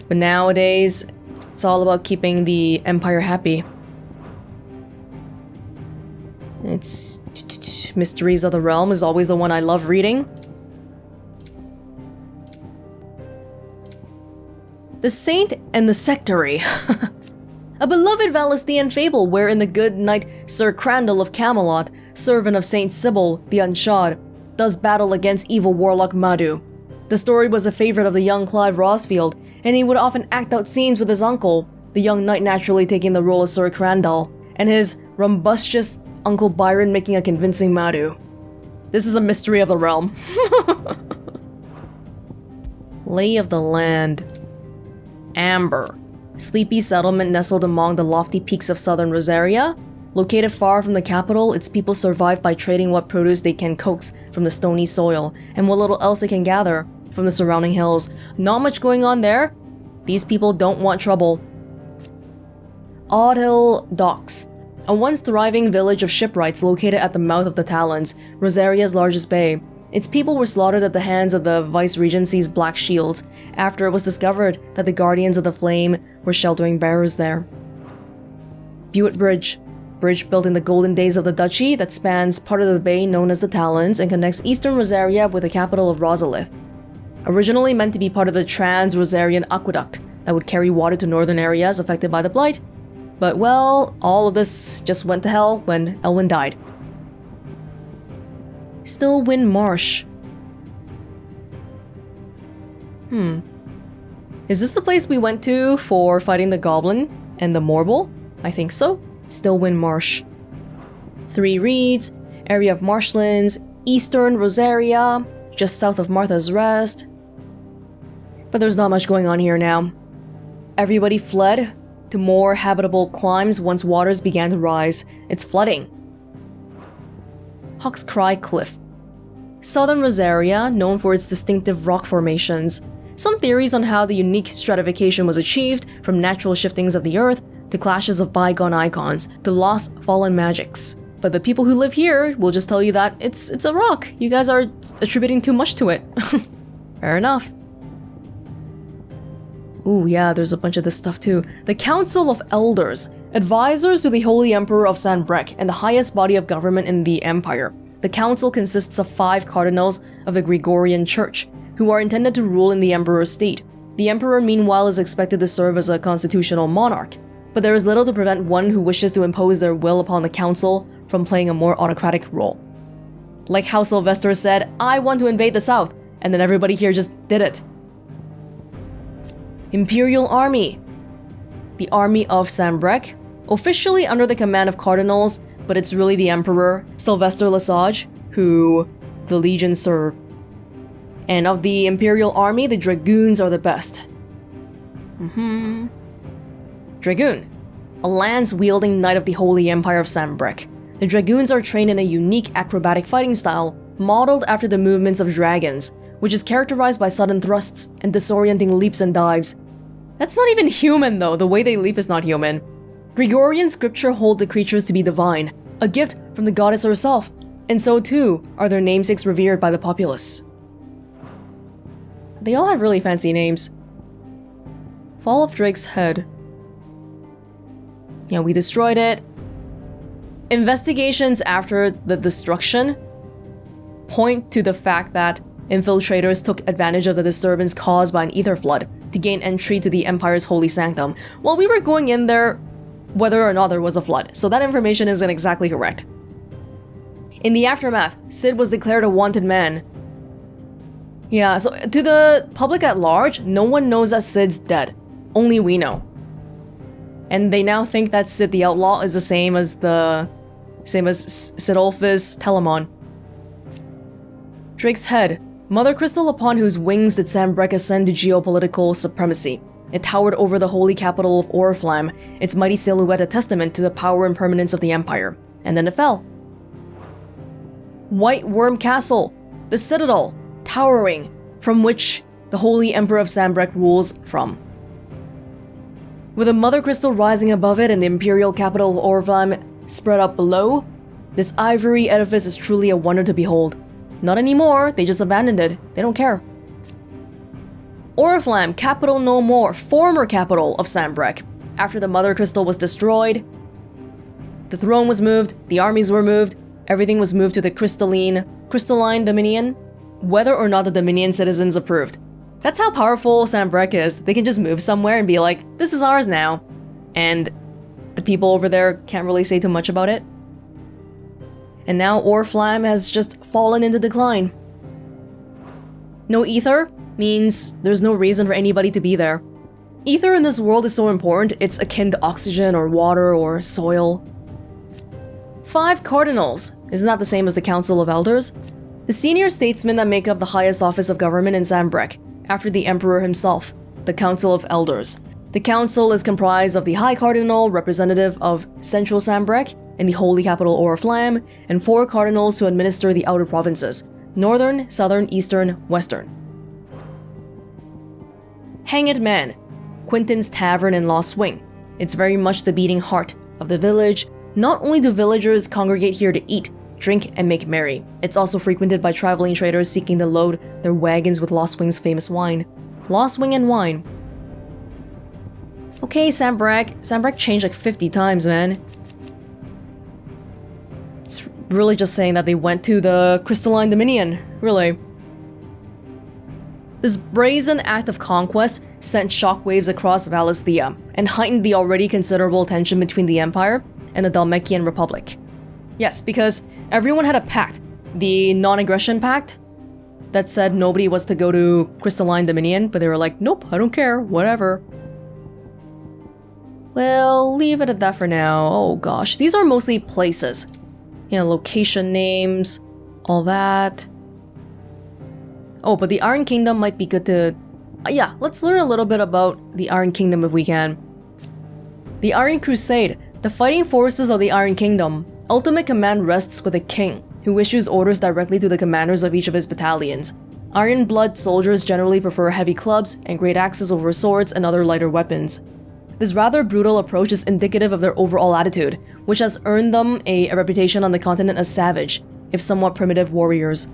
But nowadays, it's all about keeping the Empire happy. It's Mysteries of the Realm is always the one I love reading. The Saint and the Sectary. A beloved Valisthean fable wherein the good knight Sir Crandall of Camelot, servant of Saint Sybil the Unshod, does battle against evil warlock Madhu. The story was a favorite of the young Clive Rosfield, and he would often act out scenes with his uncle, the young knight naturally taking the role of Sir Crandall, and his rumbustious Uncle Byron making a convincing Madhu. This is a mystery of the realm. Lay of the Land. Amber. Sleepy settlement nestled among the lofty peaks of southern Rosaria. Located far from the capital, its people survive by trading what produce they can coax from the stony soil, and what little else they can gather from the surrounding hills. Not much going on there. These people don't want trouble. Oddhill Docks. A once thriving village of shipwrights located at the mouth of the Talons, Rosaria's largest bay. Its people were slaughtered at the hands of the Vice-Regency's Black Shields after it was discovered that the Guardians of the Flame were sheltering bearers there. Buett Bridge. Bridge built in the golden days of the duchy that spans part of the bay known as the Talons and connects eastern Rosaria with the capital of Rosalith. Originally meant to be part of the Trans-Rosarian Aqueduct that would carry water to northern areas affected by the Blight. But well, all of this just went to hell when Elwin died. Stillwind Marsh. Is this the place we went to for fighting the Goblin and the Morble? I think so. Stillwind Marsh. 3 reeds, area of marshlands, eastern Rosaria, just south of Martha's Rest. But there's not much going on here now. Everybody fled to more habitable climes once waters began to rise. It's flooding. Hawk's Cry Cliff. Southern Rosaria, known for its distinctive rock formations. Some theories on how the unique stratification was achieved, from natural shiftings of the earth, to clashes of bygone Eikons, to lost fallen magicks. But the people who live here will just tell you that it's a rock. You guys are attributing too much to it. Fair enough. Ooh, yeah, there's a bunch of this stuff too. The Council of Elders, advisors to the Holy Emperor of Sanbreque and the highest body of government in the Empire. The council consists of 5 cardinals of the Gregorian Church, who are intended to rule in the Emperor's state. The Emperor, meanwhile, is expected to serve as a constitutional monarch, but there is little to prevent one who wishes to impose their will upon the council from playing a more autocratic role. Like how Sylvester said, "I want to invade the south," and then everybody here just did it. Imperial Army. The Army of Sanbreque, officially under the command of cardinals, but it's really the Emperor, Sylvester Lesage, who the legions serve. And of the Imperial Army, the Dragoons are the best. Dragoon, a lance-wielding knight of the Holy Empire of Sanbreque. The Dragoons are trained in a unique acrobatic fighting style, modeled after the movements of dragons, which is characterized by sudden thrusts and disorienting leaps and dives. That's not even human though, the way they leap is not human. Gregorian scripture hold the creatures to be divine, a gift from the goddess herself, and so too are their namesakes revered by the populace. They all have really fancy names. Fall of Drake's Head. Yeah, we destroyed it. Investigations after the destruction point to the fact that infiltrators took advantage of the disturbance caused by an aether flood to gain entry to the Empire's holy sanctum while we were going in there whether or not there was a flood, so that information isn't exactly correct. In the aftermath, Sid was declared a wanted man. Yeah, so to the public at large, no one knows that Sid's dead. Only we know. And they now think that Sid the Outlaw is the same as Sidolphus Telamon. Drake's Head, mother crystal upon whose wings did Sanbreque ascend to geopolitical supremacy. It towered over the holy capital of Oriflamme, its mighty silhouette a testament to the power and permanence of the Empire. And then it fell. White Worm Castle, the citadel, towering, from which the Holy Emperor of Sanbreque rules from. With a mother crystal rising above it and the imperial capital of Oriflamme spread up below, this ivory edifice is truly a wonder to behold. Not anymore, they just abandoned it. They don't care. Oriflamme, capital no more, former capital of Sanbreque. After the mother crystal was destroyed, the throne was moved, the armies were moved, everything was moved to the crystalline Dominion, whether or not the Dominion citizens approved. That's how powerful Sanbreque is. They can just move somewhere and be like, this is ours now. And the people over there can't really say too much about it. And now Oriflamme has just fallen into decline. No ether means there's no reason for anybody to be there. Ether in this world is so important, it's akin to oxygen or water or soil. 5 cardinals, isn't that the same as the Council of Elders? The senior statesmen that make up the highest office of government in Sanbreque, after the Emperor himself, the Council of Elders. The council is comprised of the High Cardinal, representative of Central Sanbreque and the Holy Capital Oriflamme, and 4 cardinals who administer the outer provinces, Northern, Southern, Eastern, Western. Hanged Man, Quinton's Tavern in Lost Wing. It's very much the beating heart of the village. Not only do villagers congregate here to eat, drink, and make merry, it's also frequented by traveling traders seeking to load their wagons with Lost Wing's famous wine. Lost Wing and wine. Okay, Sanbreque. Sanbreque changed like 50 times, man. It's really just saying that they went to the Crystalline Dominion, really. This brazen act of conquest sent shockwaves across Valisthea and heightened the already considerable tension between the Empire and the Dhalmekian Republic. Yes, because everyone had a pact, the non-aggression pact, that said nobody was to go to Crystalline Dominion, but they were like, nope, I don't care, whatever. Well, leave it at that for now. Oh gosh, these are mostly places. You know, location names, all that. Oh, but the Iron Kingdom might be good to... yeah, let's learn a little bit about the Iron Kingdom if we can. The Iron Crusade, the fighting forces of the Iron Kingdom. Ultimate command rests with a king, who issues orders directly to the commanders of each of his battalions. Iron Blood soldiers generally prefer heavy clubs and great axes over swords and other lighter weapons. This rather brutal approach is indicative of their overall attitude, which has earned them a reputation on the continent as savage, if somewhat primitive warriors.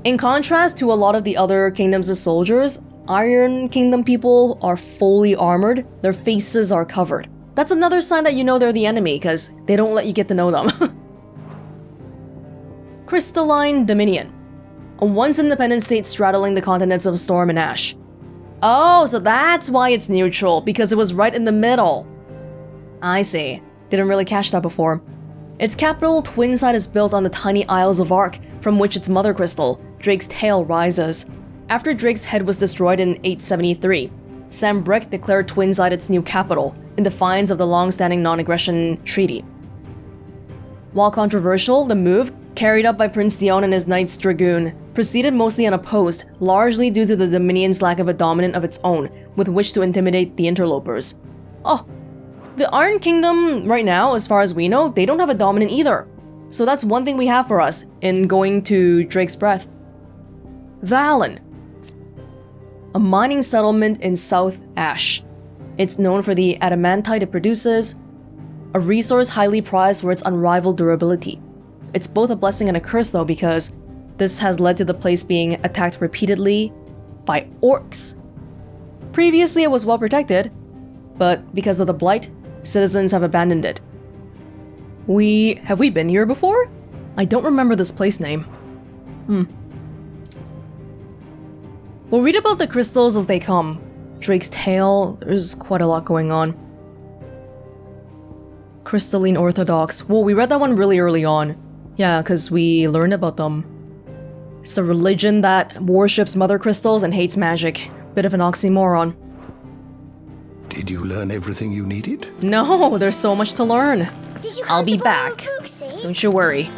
In contrast to a lot of the other kingdoms' soldiers, Iron Kingdom people are fully armored, their faces are covered. That's another sign that you know they're the enemy, because they don't let you get to know them. Crystalline Dominion, a once independent state straddling the continents of Storm and Ash. Oh, so that's why it's neutral, because it was right in the middle. I see. Didn't really catch that before. Its capital, Twinside, is built on the tiny Isles of Ark, from which its mother crystal, Drake's Tail, rises. After Drake's head was destroyed in 873, Sanbreque declared Twinside its new capital, in defiance of the long-standing non-aggression treaty. While controversial, the move, carried out by Prince Dion and his Knights Dragoon, proceeded mostly unopposed, largely due to the Dominion's lack of a dominant of its own, with which to intimidate the interlopers. Oh, the Iron Kingdom, right now, as far as we know, they don't have a dominant either. So that's one thing we have for us in going to Drake's Breath. Valen, a mining settlement in South Ash. It's known for the adamantite it produces, a resource highly prized for its unrivaled durability. It's both a blessing and a curse though, because this has led to the place being attacked repeatedly by orcs. Previously it was well protected, but because of the Blight, citizens have abandoned it. Have we been here before? I don't remember this place name. We'll read about the crystals as they come. Drake's Tail, there's quite a lot going on. Crystalline Orthodox. Whoa, we read that one really early on. Yeah, because we learned about them. It's a religion that worships Mothercrystals and hates magic. Bit of an oxymoron. Did you learn everything you needed? No, there's so much to learn. I'll be back. Don't you worry.